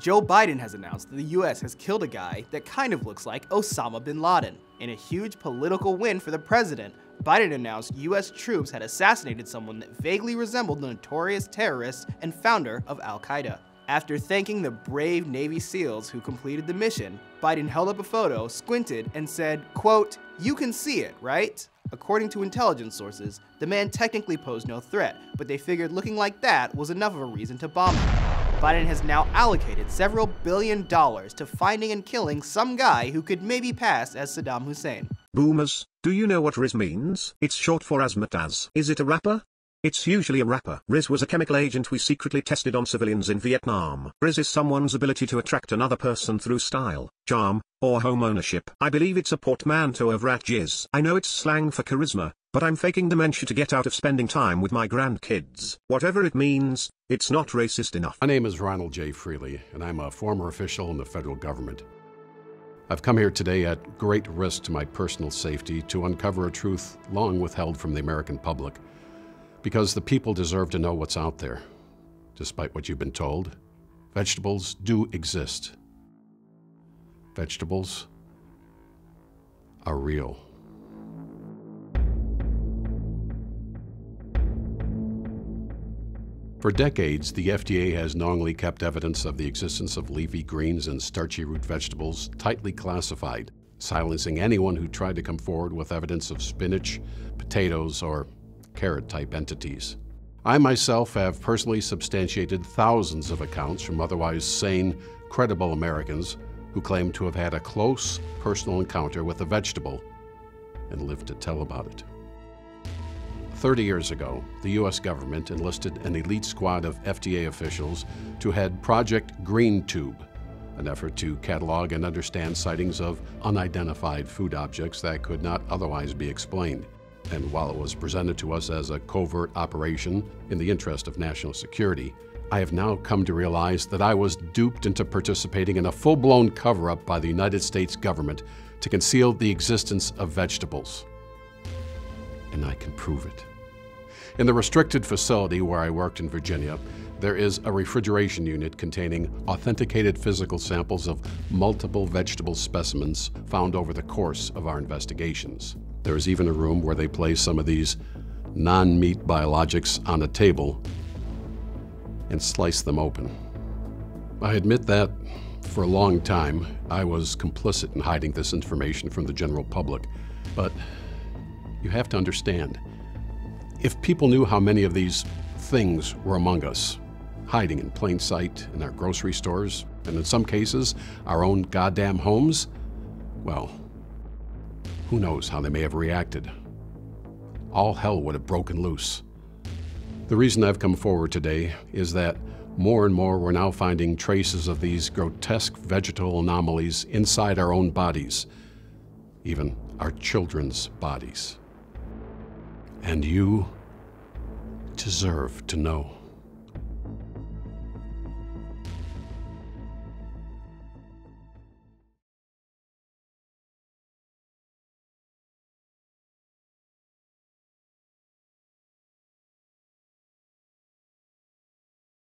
Joe Biden has announced that the US has killed a guy that kind of looks like Osama bin Laden. In a huge political win for the president, Biden announced US troops had assassinated someone that vaguely resembled the notorious terrorist and founder of Al-Qaeda. After thanking the brave Navy SEALs who completed the mission, Biden held up a photo, squinted, and said, quote, "You can see it, right?" According to intelligence sources, the man technically posed no threat, but they figured looking like that was enough of a reason to bomb him. Biden has now allocated several $billions to finding and killing some guy who could maybe pass as Saddam Hussein. Boomers, do you know what Riz means? It's short for Razzmatazz. Is it a rapper? It's usually a rapper. Riz was a chemical agent we secretly tested on civilians in Vietnam. Riz is someone's ability to attract another person through style, charm, or home ownership. I believe it's a portmanteau of rat jizz. I know it's slang for charisma, but I'm faking dementia to get out of spending time with my grandkids. Whatever it means, it's not racist enough. My name is Ronald J. Freely, and I'm a former official in the federal government. I've come here today at great risk to my personal safety to uncover a truth long withheld from the American public, because the people deserve to know what's out there. Despite what you've been told, vegetables do exist. Vegetables are real. For decades, the FDA has knowingly kept evidence of the existence of leafy greens and starchy root vegetables tightly classified, silencing anyone who tried to come forward with evidence of spinach, potatoes, or carrot-type entities. I myself have personally substantiated thousands of accounts from otherwise sane, credible Americans who claim to have had a close personal encounter with a vegetable and lived to tell about it. 30 years ago, the U.S. government enlisted an elite squad of FDA officials to head Project Green Tube, an effort to catalog and understand sightings of unidentified food objects that could not otherwise be explained. And while it was presented to us as a covert operation in the interest of national security, I have now come to realize that I was duped into participating in a full-blown cover-up by the United States government to conceal the existence of vegetables. And I can prove it. In the restricted facility where I worked in Virginia, there is a refrigeration unit containing authenticated physical samples of multiple vegetable specimens found over the course of our investigations. There is even a room where they place some of these non-meat biologics on a table and slice them open. I admit that for a long time I was complicit in hiding this information from the general public, but you have to understand, if people knew how many of these things were among us, hiding in plain sight in our grocery stores, and in some cases, our own goddamn homes, well, who knows how they may have reacted. All hell would have broken loose. The reason I've come forward today is that more and more we're now finding traces of these grotesque vegetal anomalies inside our own bodies, even our children's bodies. And you deserve to know.